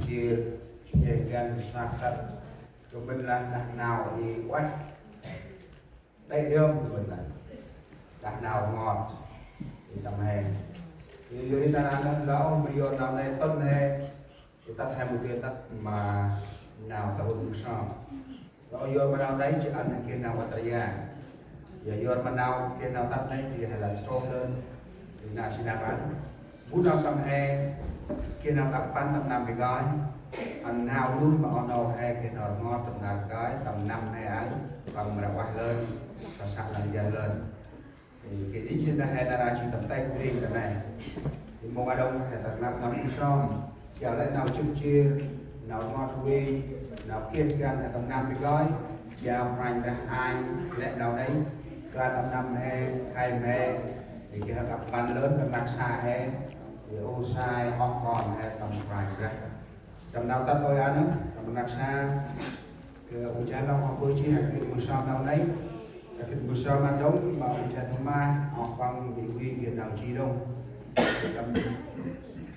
chia chia gan sạc thật của mình là đằng nào thì quay đây đơm của mình là đằng nào ngọt thì tầm hè thì dưới ta đang đó bây giờ năm nay tuần này thì ta thêm một cái tắt mà nào ta cũng sao đó giờ mà nào đấy chứ ăn kia nào có ra giờ mà nào kia nào tắt đấy thì hay là sâu hơn thì nào sẽ làm ăn bút năm tầm hè kia nào tập bắn tầm năm cái gói anh nào lui mà on đâu hay cái nào ngon tầm nào cái tầm năm hay ấy còn mà quay lên và sắp làm dần lên thì cái ý trên đây hay là chỉ tầm tay của riêng cái này thì một ai đông hay tầm năm năm son giờ lại nào chung chia nào ngon quy nào kia gan là tầm năm cái gói chào hoành ra ai lại nào đấy ra tầm năm hay hai hè thì cái tập bắn lớn và mặt xa hay thì ô sai họ còn hay tầm vài ra trong nào tất tôi ăn nữa tầm mặt xa cái ô trái long họ bơi chi hay cái mùa sau nào đấy cái mùa sau mà giống mà ô trái thông mai họ bằng bị ghi kiện nào chi đâu tầm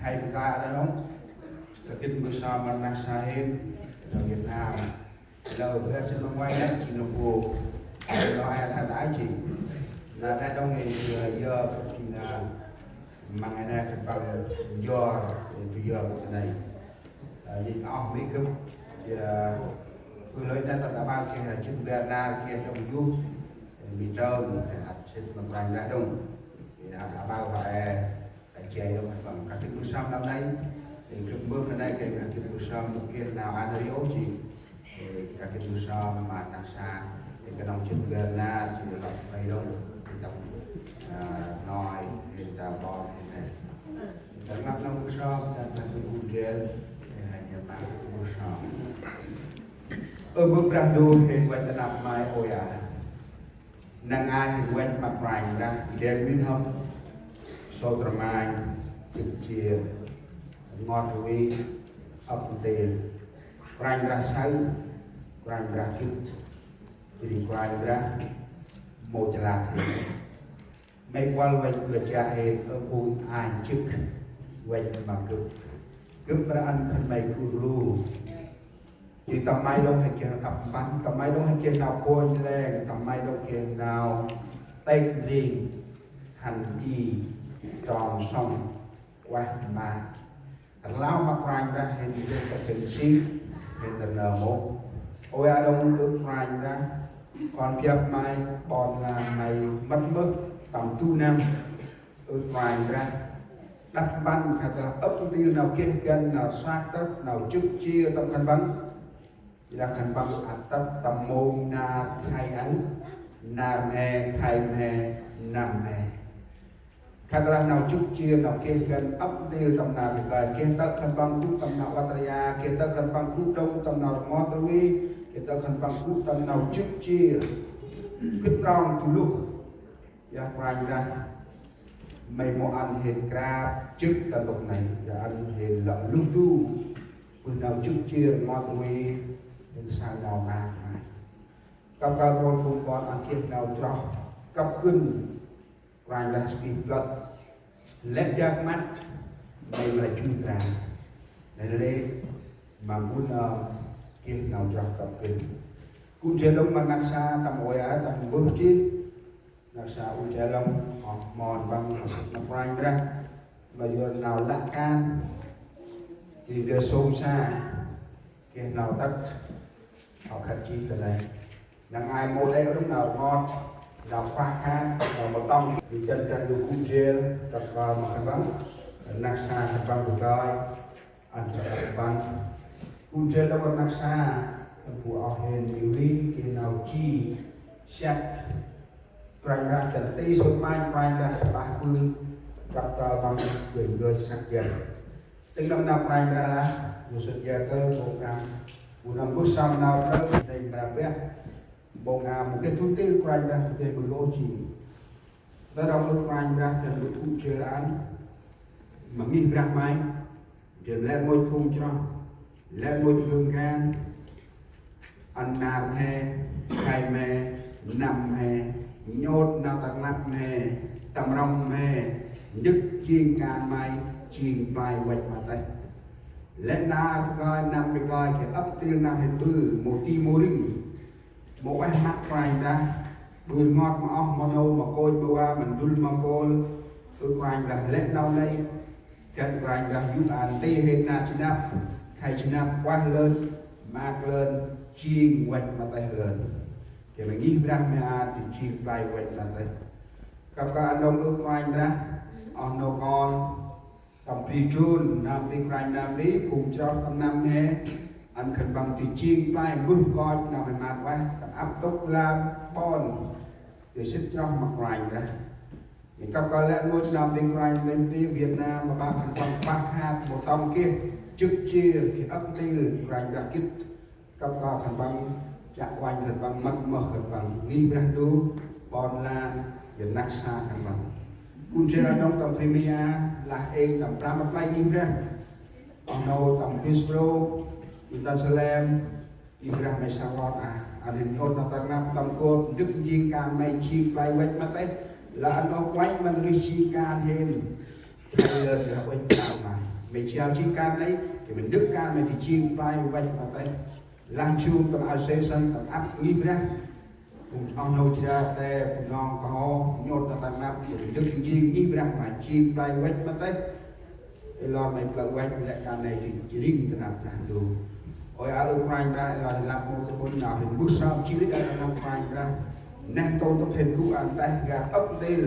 hay cái ca đó đúng cái mùa sau mà mặt xa hết ở Việt Nam lâu bữa sẽ nó quay đấy chỉ nó buồn nó ai thay đái chỉ là thay đông ngày giờ thì là mà ngày nay phải bằng do bây giờ cái này gì nó mỹ cấm thì tôi nói ra tận đã bao kia là chữ Đà kia trong YouTube bị trơn sẽ bằng vàng ra đông thì đã bao phải chạy đâu bằng các cái cuộc sống năm nay thì cái bước ở đây cái cuộc sống kia nào ăn đi ốm gì các cái cuộc sống mà đặc xa thì cái đồng chữ Đà chỉ được đọc đây đâu thì đọc nói thì ta bỏ thì này dan ngap nang usah dan kemudian hanya mahu usah beradu in wet nap mai oya nang ai wet map rang ra để min hom so termai chia ngon wi ấp tiền rang ra sáu rang ra kít thì rang ra một là mấy quan về người cha hệ ở vui ai chức về mà cướp ra ăn thân mày cù lu chỉ tầm mai đông hay kia tập bắn tầm mai đông hay kia nào côn lên tầm mai đông kia nào tây riêng hành chi tròn sông qua mà lão mặc rang ra hình như cái tình si hình là N1 ôi ai đông được rang ra còn việc mai bọn là mày mất mức tầm tu năm ở ngoài ra đặt bắn hay là ấp thông tin nào kiên cân nào xoát tất nào chức chia tâm khăn bắn thì là khăn bắn tất tầm môn na thay ấy na mè thay mè nằm mè khăn là nào chức chia nào kiên cân ấp tiêu tầm nào thì về kiên tất khăn bắn cút tầm nào Pattaya kiên tất khăn bắn cút đông tầm nào Motawi kiên tất khăn bắn cút tầm nào chức chia cứ tròn từ lúc ya quanh ra mày mua ăn hiện ra trước tận tục này và ăn hiện lợn lung tu vừa nào trước chia ngon tươi đến sang nào mà cấp cao con phun con ăn kiệt nào cho cấp cưng quanh ra skin plus let giác mắt đây là chuyên ra đây là đây mà muốn kiệt nào cho cấp cưng cũng trên đông bằng nặng xa tầm ôi á tầm bước chết là sao trẻ long họ mòn bằng nó rang ra và giờ nào lạ can thì đưa xôn xa cái nào tắt họ khẩn chi cái này là ai mua đây lúc nào ngon nào khoa khác nào một tông thì chân chân được cũng chia tập vào mà cái bắn nặng xa tập vào được coi ăn tập bắn cũng chia đâu có nặng xa của họ hiền điều lý thì nào chi xét rang ra chân tí số mai rang ra 30 gặp bằng người sắc dần tính năm nào rang ra là một sự giờ cơ một năm bước sau nào đó đây là biết một cái thông tin rang ra thì một lô chỉ đó đâu lúc rang ra thì một thu chơi ăn mà nghi ra mai rồi lên môi thun cho lên môi thương can ăn nam he khai mè nằm hè nhốt nào tặng lắc mè tầm rong mè nhức chiên can mai chiên bài quạch mà tay lên na coi nằm bị coi cái ấp tiêu nằm hình bự một ti mô rinh một cái mắt quay ra bự ngọt mà ong mà nâu mà côi qua mình đun mà côi tôi quay là lên đâu đây chân quay ra giúp anh tê hết na chỉ nắp hay chỉ nắp quá lên mạc lên chiên quay mà tay lên thì mình nghĩ ra mẹ thì chiên tay quay mà tay các anh đông ước quay ra on no con cầm phi chun nam tinh quay nam lý cùng cho con nam nghe anh khẩn bằng thì chiên tay bước coi nào mình mạt quá áp tốc làm bon để xích cho mặc quay ra mình các con lẽ nuôi nam tinh quay lên phía Việt Nam mà ba khẩn bằng bác hạt một tông kia trước chia thì ấp tiêu quay ra kít các con khẩn bằng chạm quay khẩn bằng mất mở khẩn bằng nghi ra tu bon là Việt Nam xa khẩn bằngคุณเจริญน้องตำพรีเมียลาเองตำปรามาไล่ยิ่งแรงออนโนตำพิสโปรอินเตอร์เซเลมยิ่งแรงไม่สาวอ่ะอันนี้โทษนักนับตำโกดึกยิงการไม่ชีไปไว้มาเต้แล้วอันเอาไว้มันวิชีการเห็นเดินเอาไว้ตามมาไม่เชี่ยวชีการไหนที่มันดึกการไม่ที่ชีไปไว้มาเต้ลังชูตำอาเซซันตำอัพยิ่งแรงông nô cha te non có nhốt ta nam đức riêng như ra mà chim bay quét mất đấy lo này là quét lại cả này thì chỉ riêng ta làm đủ ôi ở Ukraine ra là làm một cái môn nào hình bước sau chỉ biết là làm Ukraine ra nên tôi tập hình của anh ta gạt ấp tê ra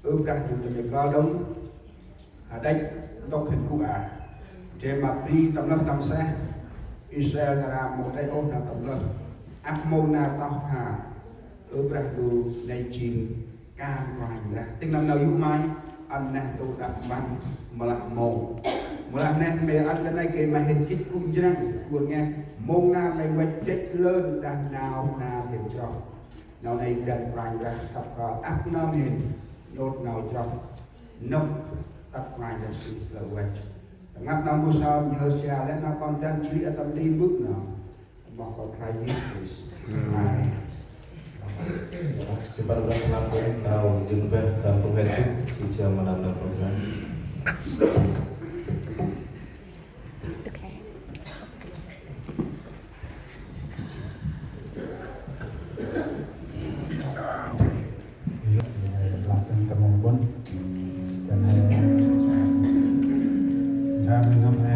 dùng cho mình lo đúng ở đây tập hình của trên mặt đi tầm lớp tầm xe Israel là làm một cái ôn là tầm lớp áp môn na tao hà ở bạc đồ này chìm can hoành ra tiếng năm nào du mai anh nè tôi đặt bắn mà làm nè mẹ anh cái này kể mà hình kích cung răng của nghe môn na mày quay chết lên đằng nào na thì cho nào này gần hoành ra tập áp nó hình nốt nào cho nông tập hoành ra sự là quay ngắt năm mua sao nhớ xa lên nó con chân chỉ ở tâm tin bước nào mà có thay Simpan ulang pengakuan atau jumpa dan pengganti jika menonton program. Dan